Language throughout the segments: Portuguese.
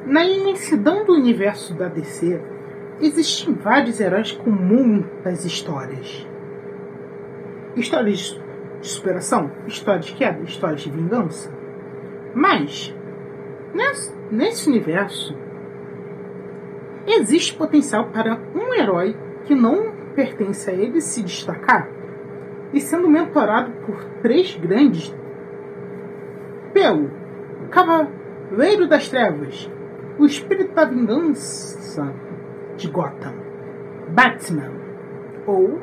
Na imensidão do universo da DC, existem vários heróis com muitas histórias. Histórias de superação, histórias de queda, histórias de vingança. Mas, nesse universo, existe potencial para um herói que não pertence a ele se destacar e sendo mentorado por três grandes: pelo Cavaleiro das Trevas, o Espírito da Vingança de Gotham, Batman, ou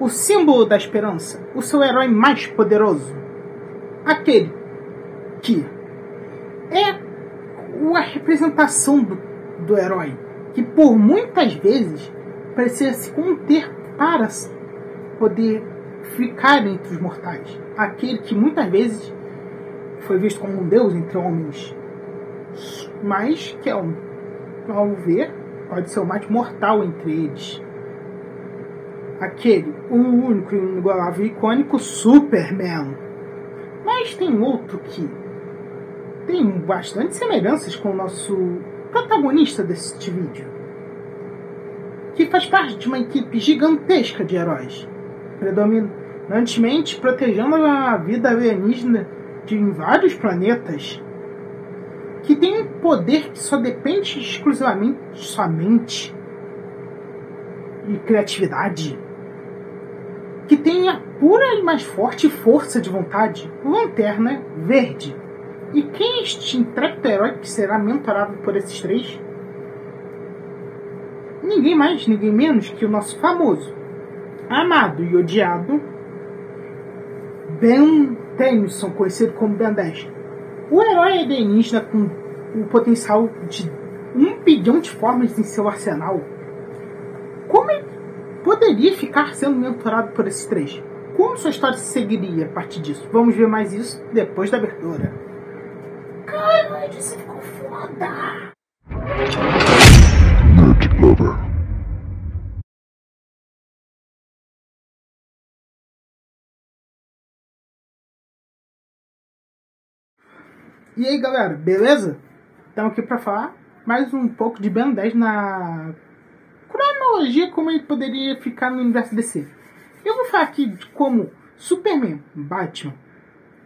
o Símbolo da Esperança, o seu herói mais poderoso, aquele que é a representação do herói, que por muitas vezes precisa se conter para poder ficar entre os mortais, aquele que muitas vezes foi visto como um deus entre homens, mas que ao ver pode ser o mais mortal entre eles, aquele, o único, inigualável e icônico Superman. Mas tem outro que tem bastante semelhanças com o nosso protagonista deste vídeo, que faz parte de uma equipe gigantesca de heróis, predominantemente protegendo a vida alienígena em vários planetas, que tem um poder que só depende exclusivamente somente de criatividade, que tem a pura e mais forte força de vontade, Lanterna Verde. E quem é este intrépido herói que será mentorado por esses três? Ninguém mais, ninguém menos que o nosso famoso, amado e odiado Ben Tennyson, conhecido como Ben 10. O herói alienígena com o potencial de 1 bilhão de formas em seu arsenal. Como ele poderia ficar sendo mentorado por esses três? Como sua história seguiria a partir disso? Vamos ver mais isso depois da abertura. Caralho, isso ficou foda! Nerd Lover. E aí galera, beleza? Estamos aqui para falar mais um pouco de Ben 10 na cronologia, como ele poderia ficar no universo DC. Eu vou falar aqui de como Superman, Batman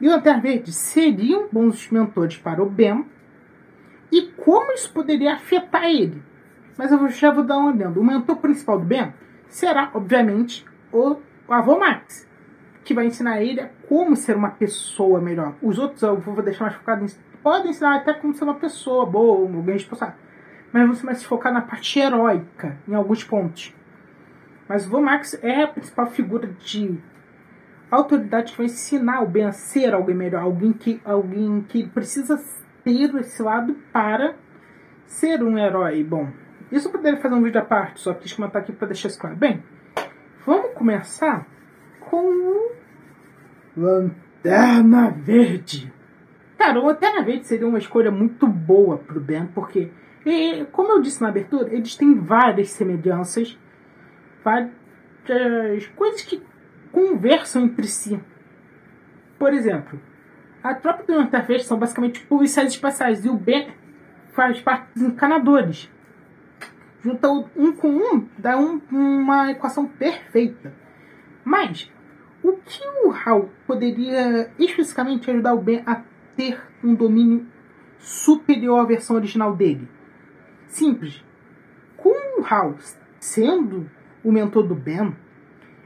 e Lanterna Verde seriam bons mentores para o Ben e como isso poderia afetar ele. Mas eu já vou dar um adendo. O mentor principal do Ben será, obviamente, o avô Max, que vai ensinar ele a como ser uma pessoa melhor. Os outros eu vou deixar mais focado em... Podem ensinar até como ser uma pessoa boa, alguém responsável. Mas você vai se focar na parte heróica, em alguns pontos. Mas o Vô Max é a principal figura de autoridade que vai ensinar o Ben a ser alguém melhor. Alguém que precisa ter esse lado para ser um herói bom. Isso eu poderia fazer um vídeo à parte, só quis comentar aqui para deixar isso claro. Bem, vamos começar com o Lanterna Verde. Cara, o Lanterna Verde seria uma escolha muito boa pro Ben, porque, como eu disse na abertura, eles têm várias semelhanças, várias coisas que conversam entre si. Por exemplo, a tropa do Lanterna Verde são basicamente policiais espaciais, e o Ben faz parte dos encanadores. Junta um com um, dá uma equação perfeita. Mas o que o Hal poderia especificamente ajudar o Ben a ter um domínio superior à versão original dele? Simples. Com o Hal sendo o mentor do Ben,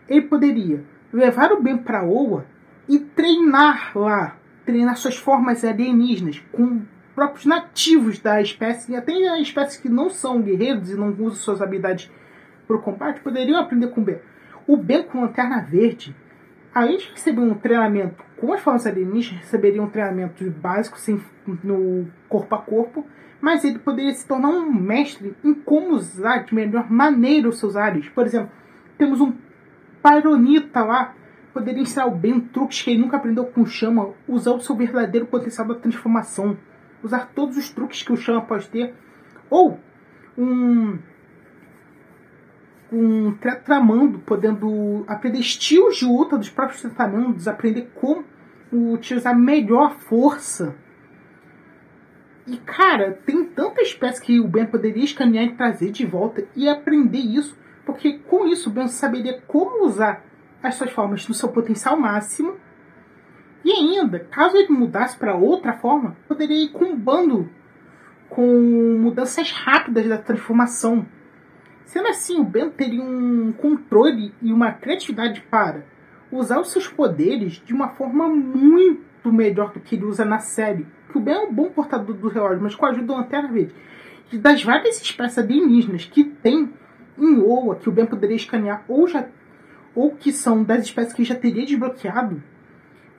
ele poderia levar o Ben para Oa e treinar lá, treinar suas formas alienígenas com próprios nativos da espécie, e até a espécie que não são guerreiros e não usam suas habilidades para o combate, poderiam aprender com o Ben. O Ben com Lanterna Verde, além de receber um treinamento com as formas alienígenas, receberia um treinamento básico no corpo a corpo, mas ele poderia se tornar um mestre em como usar de melhor maneira os seus aliens. Por exemplo, temos um Pyronita lá, poderia ensinar o Ben truques que ele nunca aprendeu com o Chama, usar o seu verdadeiro potencial da transformação, usar todos os truques que o Chama pode ter, ou um Tetramando, podendo aprender estilos de luta dos próprios Tetramandos, aprender como utilizar melhor força E, cara, tem tanta espécie que o Ben poderia escanear e trazer de volta e aprender isso, porque com isso o Ben saberia como usar as suas formas no seu potencial máximo. E ainda, caso ele mudasse para outra forma, poderia ir combando com mudanças rápidas da transformação. Sendo assim, o Ben teria um controle e uma criatividade para usar os seus poderes de uma forma muito melhor do que ele usa na série. Que o Ben é um bom portador do relógio, mas com a ajuda do Lanterna Verde. E das várias espécies alienígenas que tem em Oa, que o Ben poderia escanear, ou que são das espécies que já teria desbloqueado,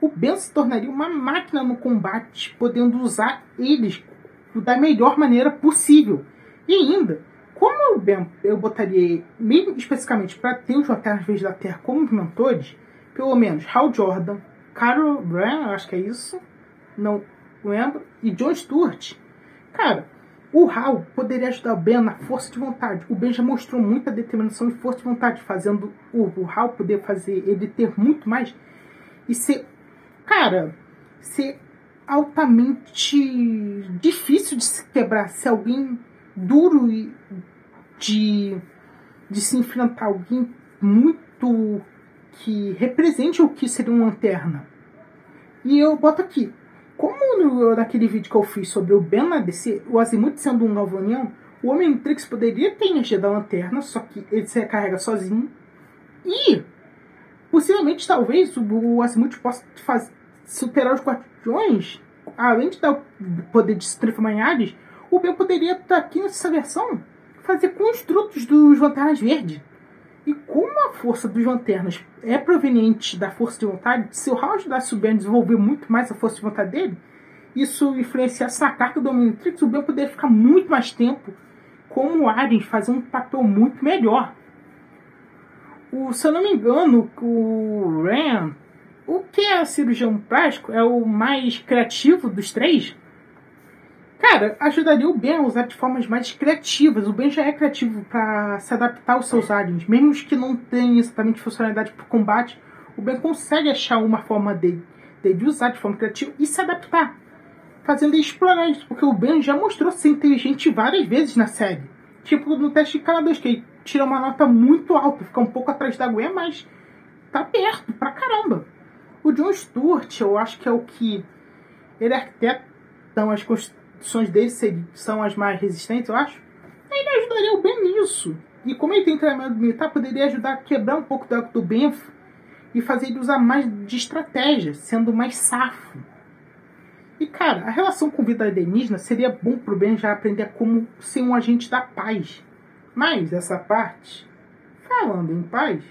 o Ben se tornaria uma máquina no combate, podendo usar eles da melhor maneira possível. E ainda, como o Ben eu botaria, mesmo especificamente para ter os Lanternas Verdes da Terra como mentores, pelo menos Hal Jordan, Carol Brown, acho que é isso, não lembro, e John Stewart. Cara, o Hal poderia ajudar o Ben na força de vontade. O Ben já mostrou muita determinação e força de vontade, fazendo o Hal poder fazer ele ter muito mais e ser, cara, ser altamente difícil de se quebrar, ser alguém duro e de se enfrentar, alguém muito que represente o que seria uma lanterna. E eu boto aqui, como naquele vídeo que eu fiz sobre o Ben na DC, o Azimuth sendo um galvaniano, o Omnitrix poderia ter energia da lanterna, só que ele se recarrega sozinho. E, possivelmente, talvez, o Azimuth possa superar os Guardiões, além de dar o poder de se transformar em Ares, o Ben poderia estar aqui nessa versão, fazer construtos dos Lanternas Verdes. E como a força dos Lanternas é proveniente da força de vontade, se o Hal ajudasse o Ben a desenvolver muito mais a força de vontade dele, isso influenciasse na carta do Omnitrix, o Ben poderia ficar muito mais tempo como o Ares, fazer um papel muito melhor. Se eu não me engano, o Rand, o que é cirurgião plástico, é o mais criativo dos três. Cara, ajudaria o Ben a usar de formas mais criativas. O Ben já é criativo para se adaptar aos seus aliens. Mesmo os que não têm exatamente funcionalidade para o combate, o Ben consegue achar uma forma de usar de forma criativa e se adaptar, fazendo ele explorar isso. Porque o Ben já mostrou ser inteligente várias vezes na série. Tipo no teste de K2, que ele tira uma nota muito alta, fica um pouco atrás da Gwen, mas tá perto pra caramba. O John Stewart, eu acho que é o que ele é arquiteto, então as construções dele são as mais resistentes, eu acho. Ele ajudaria o Ben nisso. E como ele tem treinamento militar, poderia ajudar a quebrar um pouco do arco do Benf e fazer ele usar mais de estratégia, sendo mais safo. E cara, a relação com vida alienígena seria bom pro Ben já aprender como ser um agente da paz. Mas essa parte, falando em paz,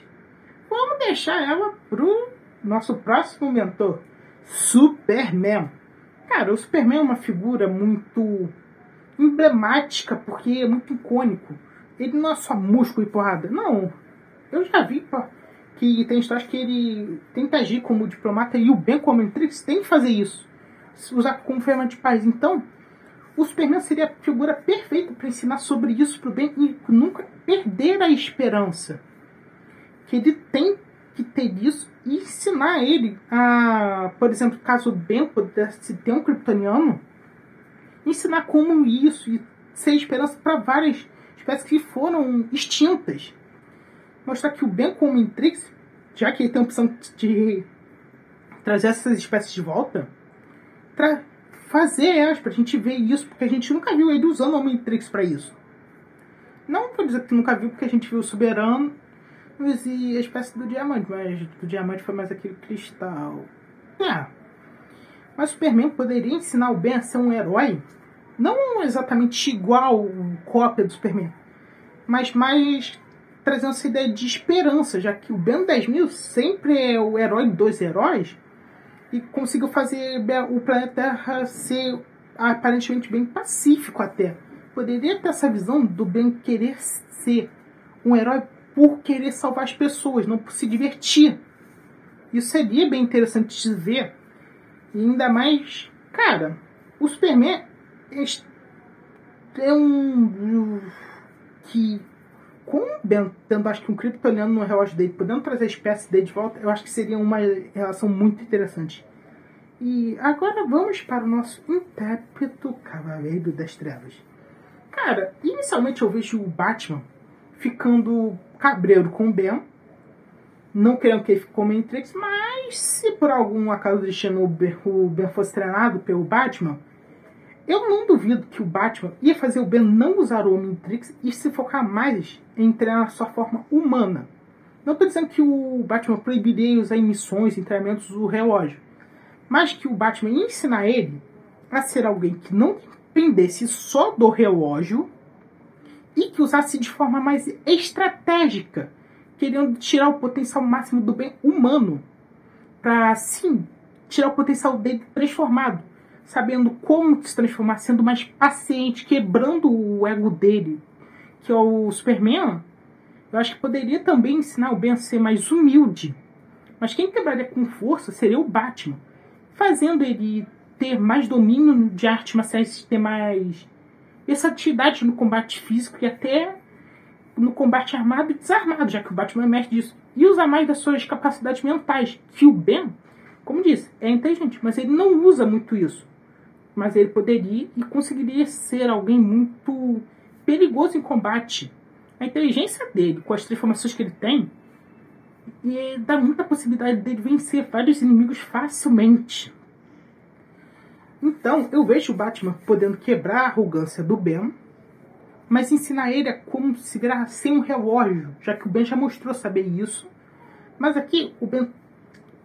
vamos deixar ela pro nosso próximo mentor, Superman. Cara, o Superman é uma figura muito emblemática, porque é muito icônico. Ele não é só músculo e porrada. Não, eu já vi que tem histórias que ele tenta agir como diplomata e o Ben como Omnitrix tem que fazer isso. Usar como ferramenta de paz. Então, o Superman seria a figura perfeita para ensinar sobre isso para o Ben e nunca perder a esperança. Que ele tem que ter isso e ensinar ele a, por exemplo, caso o Ben pudesse ter um kryptoniano, ensinar como isso e ser esperança para várias espécies que foram extintas. Mostrar que o Ben como Omnitrix, já que ele tem a opção de trazer essas espécies de volta, fazer elas pra gente ver isso, porque a gente nunca viu ele usando o Omnitrix pra isso. Não vou dizer que nunca viu, porque a gente viu o Soberano e a espécie do Diamante, mas do Diamante foi mais aquele cristal. Mas o Superman poderia ensinar o Ben a ser um herói, não exatamente igual cópia do Superman, mas mais trazendo essa ideia de esperança, já que o Ben 10.000 sempre é o herói dos heróis, e conseguiu fazer o planeta Terra ser aparentemente bem pacífico até. Poderia ter essa visão do Ben querer ser um herói por querer salvar as pessoas, não por se divertir. Isso seria bem interessante de ver. E ainda mais, cara, o Superman é um que, com o Ben tendo, acho que um kryptoniano no relógio dele, podendo trazer a espécie dele de volta, eu acho que seria uma relação muito interessante. E agora vamos para o nosso intrépido Cavaleiro das Trevas. Cara, inicialmente eu vejo o Batman ficando cabreiro com o Ben, não querendo que ele fique como Matrix, mas se por algum acaso do destino o Ben fosse treinado pelo Batman, eu não duvido que o Batman ia fazer o Ben não usar o Omnitrix e se focar mais em treinar a sua forma humana. Não estou dizendo que o Batman proibiria usar em missões, em treinamentos do relógio, mas que o Batman ia ensinar ele a ser alguém que não dependesse só do relógio e que usasse de forma mais estratégica, querendo tirar o potencial máximo do bem humano, para sim tirar o potencial dele transformado, sabendo como se transformar, sendo mais paciente, quebrando o ego dele, que é o Superman. Eu acho que poderia também ensinar o Ben a ser mais humilde, mas quem quebraria com força seria o Batman, fazendo ele ter mais domínio de arte marcial, ter mais versatilidade no combate físico e até no combate armado e desarmado, já que o Batman é mestre disso, e usar mais das suas capacidades mentais, que o Ben, como disse, é inteligente, mas ele não usa muito isso. Mas ele poderia e conseguiria ser alguém muito perigoso em combate. A inteligência dele, com as transformações que ele tem, e dá muita possibilidade dele vencer vários inimigos facilmente. Então, eu vejo o Batman podendo quebrar a arrogância do Ben, mas ensinar ele a como se virar sem um relógio, já que o Ben já mostrou saber isso. Mas aqui, o Ben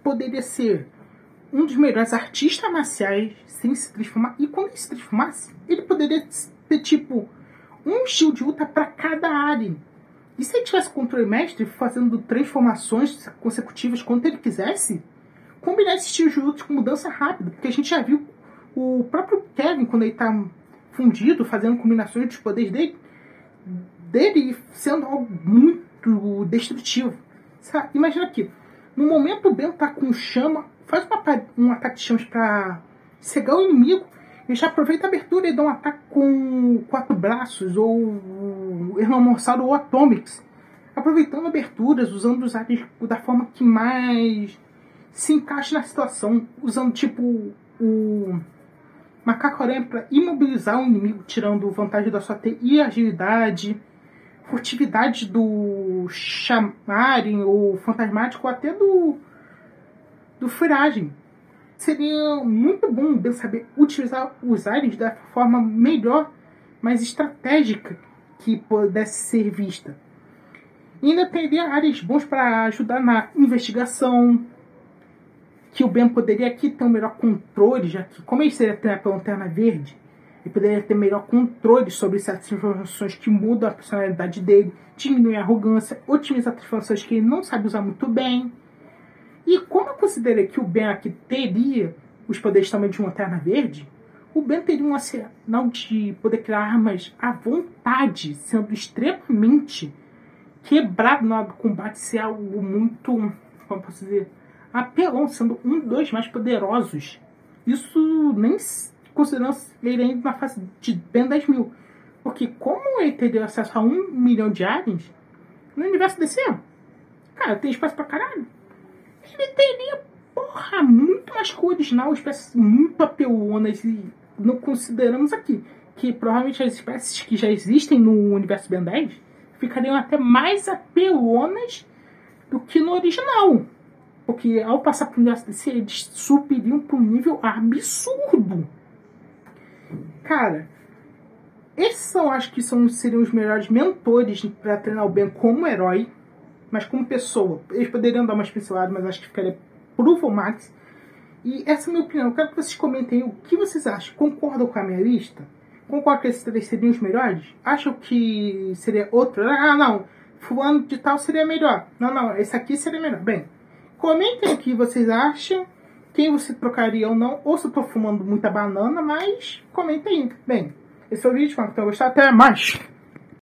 poderia ser um dos melhores artistas marciais sem se transformar. E quando ele se transformasse, ele poderia ter, tipo, um estilo de luta para cada área. E se ele tivesse controle mestre, fazendo transformações consecutivas quando ele quisesse, combinar esses estilos de luta com mudança rápida. Porque a gente já viu o próprio Kevin, quando ele está fundido, fazendo combinações dos poderes dele sendo algo muito destrutivo. Sabe? Imagina aqui, no momento o Ben tá com chama, faz um ataque de chamas para cegar o inimigo, e já aproveita a abertura e dá um ataque com 4 braços, ou o Ermamorsado ou Atomics, aproveitando aberturas, usando os ares da forma que mais se encaixa na situação, usando tipo o Macaco-Aranha para imobilizar o inimigo, tirando vantagem da sua T e agilidade, furtividade do Chamarin ou Fantasmático, ou até do Furagem. Seria muito bom saber utilizar os ares da forma melhor, mais estratégica que pudesse ser vista. E ainda teria áreas bons para ajudar na investigação, que o Ben poderia aqui ter um melhor controle, já que, como ele seria treinado pela Lanterna Verde, ele poderia ter melhor controle sobre certas informações que mudam a personalidade dele, diminuir a arrogância, otimizar transformações que ele não sabe usar muito bem. E como eu considerei que o Ben aqui teria os poderes também de uma Lanterna Verde, o Ben teria um arsenal de poder criar armas à vontade, sendo extremamente quebrado na hora do combate, ser algo muito, como posso dizer, apelão, sendo um dos mais poderosos. Isso nem considerando ele ainda na fase de Ben 10.000. Porque como ele teria acesso a 1 milhão de aliens, no universo DC, cara, tem espaço pra caralho. Ele teria, porra, muito mais que o original, espécies muito apelonas, e não consideramos aqui que provavelmente as espécies que já existem no universo Ben 10 ficariam até mais apelonas do que no original. Porque ao passar para o universo DC, eles subiriam para um nível absurdo. Cara, esses acho que seriam os melhores mentores para treinar o Ben como herói, mas como pessoa. Eles poderiam dar umas pinceladas, mas acho que ficaria pro Max. E essa é a minha opinião. Eu quero que vocês comentem o que vocês acham. Concordam com a minha lista? Concordam que esses 3 seriam os melhores? Acham que seria outro? Ah, não. Fulano de tal seria melhor. Não. Esse aqui seria melhor. Bem, comentem o que vocês acham. Quem você trocaria ou não. Ou se eu tô fumando muita banana, mas comentem aí. Bem, esse foi o vídeo. Espero que tenham gostado. Até mais!